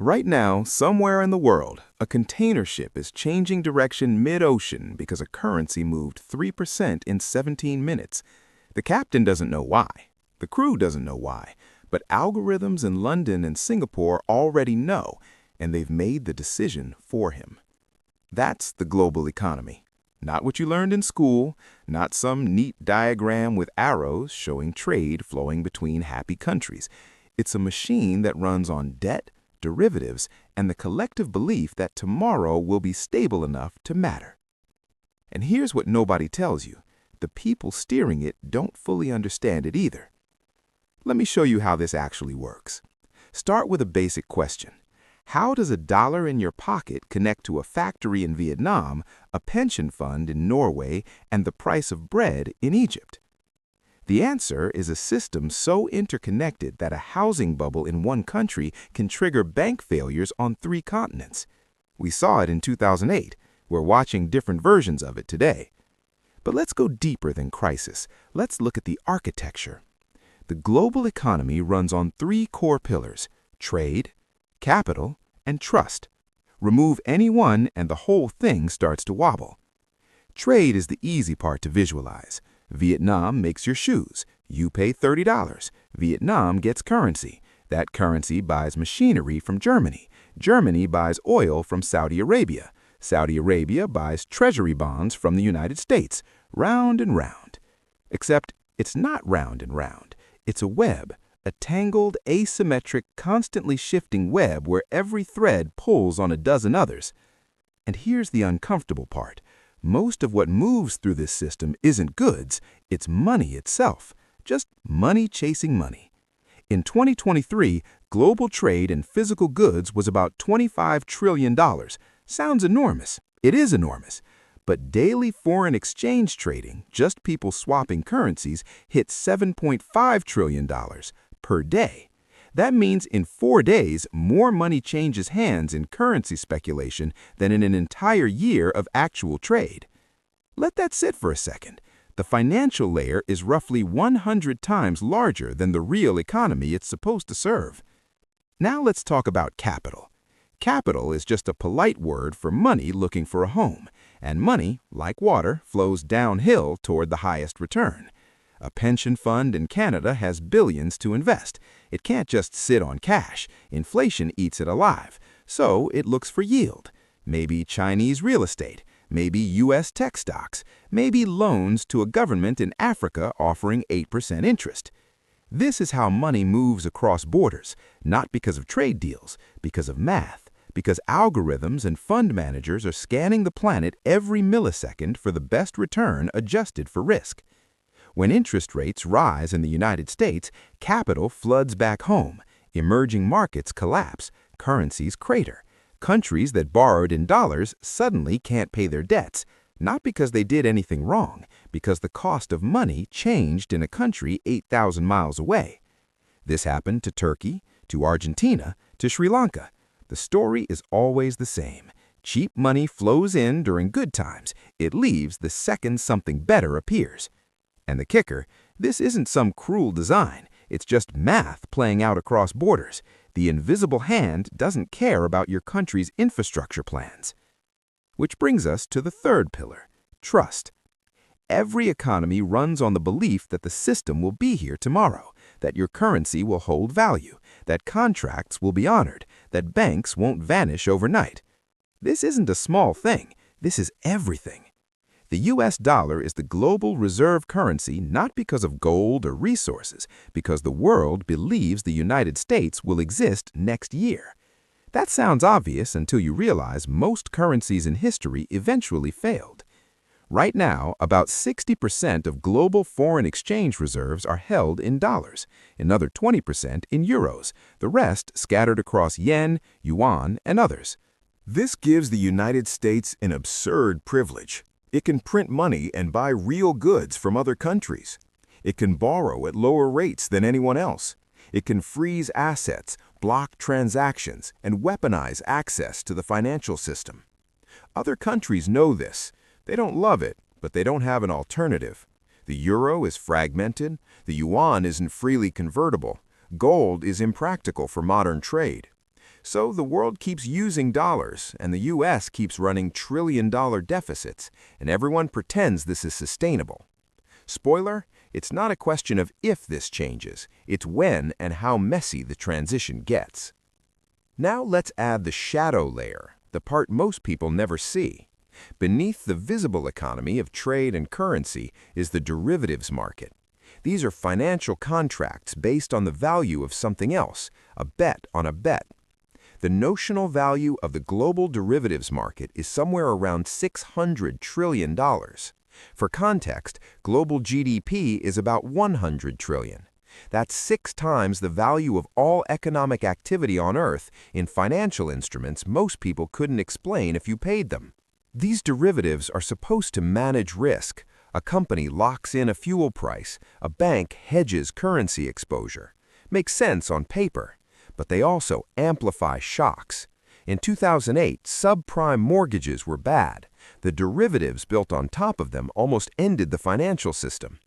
Right now, somewhere in the world, a container ship is changing direction mid-ocean because a currency moved 3% in 17 minutes. The captain doesn't know why. The crew doesn't know why. But algorithms in London and Singapore already know, and they've made the decision for him. That's the global economy. Not what you learned in school, not some neat diagram with arrows showing trade flowing between happy countries. It's a machine that runs on debt, derivatives, and the collective belief that tomorrow will be stable enough to matter. And here's what nobody tells you. The people steering it don't fully understand it either. Let me show you how this actually works. Start with a basic question. How does $1 in your pocket connect to a factory in Vietnam, a pension fund in Norway, and the price of bread in Egypt? The answer is a system so interconnected that a housing bubble in one country can trigger bank failures on 3 continents. We saw it in 2008. We're watching different versions of it today. But let's go deeper than crisis. Let's look at the architecture. The global economy runs on 3 core pillars: trade, capital, and trust. Remove any one and the whole thing starts to wobble. Trade is the easy part to visualize. Vietnam makes your shoes. You pay $30. Vietnam gets currency. That currency buys machinery from Germany. Germany buys oil from Saudi Arabia. Saudi Arabia buys treasury bonds from the United States. Round and round. Except it's not round and round. It's a web. A tangled, asymmetric, constantly shifting web where every thread pulls on a dozen others. And here's the uncomfortable part. Most of what moves through this system isn't goods, it's money itself. Just money chasing money. In 2023, global trade in physical goods was about $25 trillion. Sounds enormous. It is enormous. But daily foreign exchange trading, just people swapping currencies, hit $7.5 trillion per day. That means in 4 days, more money changes hands in currency speculation than in an entire year of actual trade. Let that sit for a second. The financial layer is roughly 100 times larger than the real economy it's supposed to serve. Now let's talk about capital. Capital is just a polite word for money looking for a home, and money, like water, flows downhill toward the highest return. A pension fund in Canada has billions to invest. It can't just sit on cash. Inflation eats it alive. So it looks for yield. Maybe Chinese real estate. Maybe U.S. tech stocks. Maybe loans to a government in Africa offering 8% interest. This is how money moves across borders, not because of trade deals, because of math, because algorithms and fund managers are scanning the planet every millisecond for the best return adjusted for risk. When interest rates rise in the United States, capital floods back home, emerging markets collapse, currencies crater. Countries that borrowed in dollars suddenly can't pay their debts, not because they did anything wrong, because the cost of money changed in a country 8,000 miles away. This happened to Turkey, to Argentina, to Sri Lanka. The story is always the same. Cheap money flows in during good times. It leaves the second something better appears. And the kicker, this isn't some cruel design. It's just math playing out across borders. The invisible hand doesn't care about your country's infrastructure plans. Which brings us to the third pillar, trust. Every economy runs on the belief that the system will be here tomorrow, that your currency will hold value, that contracts will be honored, that banks won't vanish overnight. This isn't a small thing. This is everything. The U.S. dollar is the global reserve currency not because of gold or resources, because the world believes the United States will exist next year. That sounds obvious until you realize most currencies in history eventually failed. Right now, about 60% of global foreign exchange reserves are held in dollars, another 20% in euros, the rest scattered across yen, yuan, and others. This gives the United States an absurd privilege. It can print money and buy real goods from other countries. It can borrow at lower rates than anyone else. It can freeze assets, block transactions, and weaponize access to the financial system. Other countries know this. They don't love it, but they don't have an alternative. The euro is fragmented. The yuan isn't freely convertible. Gold is impractical for modern trade. So the world keeps using dollars, and the US keeps running trillion-dollar deficits, and everyone pretends this is sustainable. Spoiler, it's not a question of if this changes, it's when and how messy the transition gets. Now let's add the shadow layer, the part most people never see. Beneath the visible economy of trade and currency is the derivatives market. These are financial contracts based on the value of something else, a bet on a bet. The notional value of the global derivatives market is somewhere around $600 trillion. For context, global GDP is about $100 trillion. That's 6 times the value of all economic activity on Earth in financial instruments most people couldn't explain if you paid them. These derivatives are supposed to manage risk. A company locks in a fuel price, a bank hedges currency exposure. Makes sense on paper, but they also amplify shocks. In 2008, subprime mortgages were bad. The derivatives built on top of them almost ended the financial system.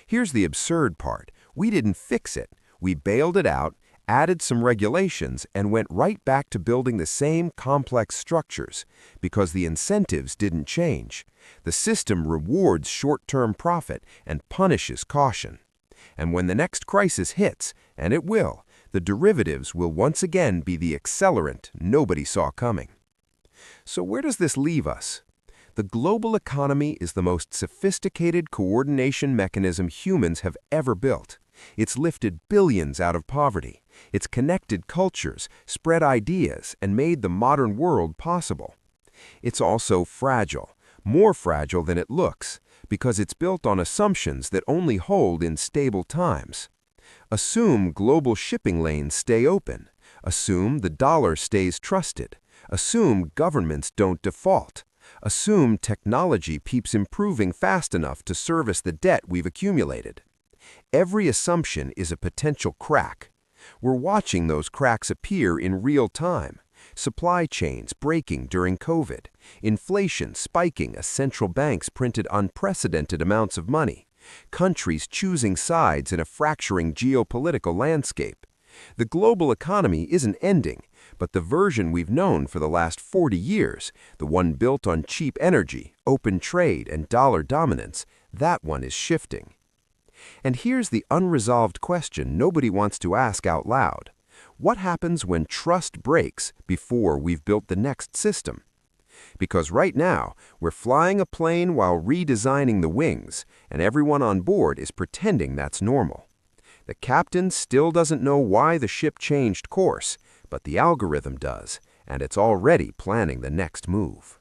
Here's the absurd part. We didn't fix it. We bailed it out, added some regulations, and went right back to building the same complex structures because the incentives didn't change. The system rewards short-term profit and punishes caution. And when the next crisis hits, and it will, the derivatives will once again be the accelerant nobody saw coming. So where does this leave us? The global economy is the most sophisticated coordination mechanism humans have ever built. It's lifted billions out of poverty. It's connected cultures, spread ideas, and made the modern world possible. It's also fragile, more fragile than it looks, because it's built on assumptions that only hold in stable times. Assume global shipping lanes stay open. Assume the dollar stays trusted. Assume governments don't default. Assume technology keeps improving fast enough to service the debt we've accumulated. Every assumption is a potential crack. We're watching those cracks appear in real time. Supply chains breaking during COVID, inflation spiking as central banks printed unprecedented amounts of money, countries choosing sides in a fracturing geopolitical landscape. The global economy isn't ending, but the version we've known for the last 40 years, the one built on cheap energy, open trade, and dollar dominance, that one is shifting. And here's the unresolved question nobody wants to ask out loud. What happens when trust breaks before we've built the next system? Because right now, we're flying a plane while redesigning the wings, and everyone on board is pretending that's normal. The captain still doesn't know why the ship changed course, but the algorithm does, and it's already planning the next move.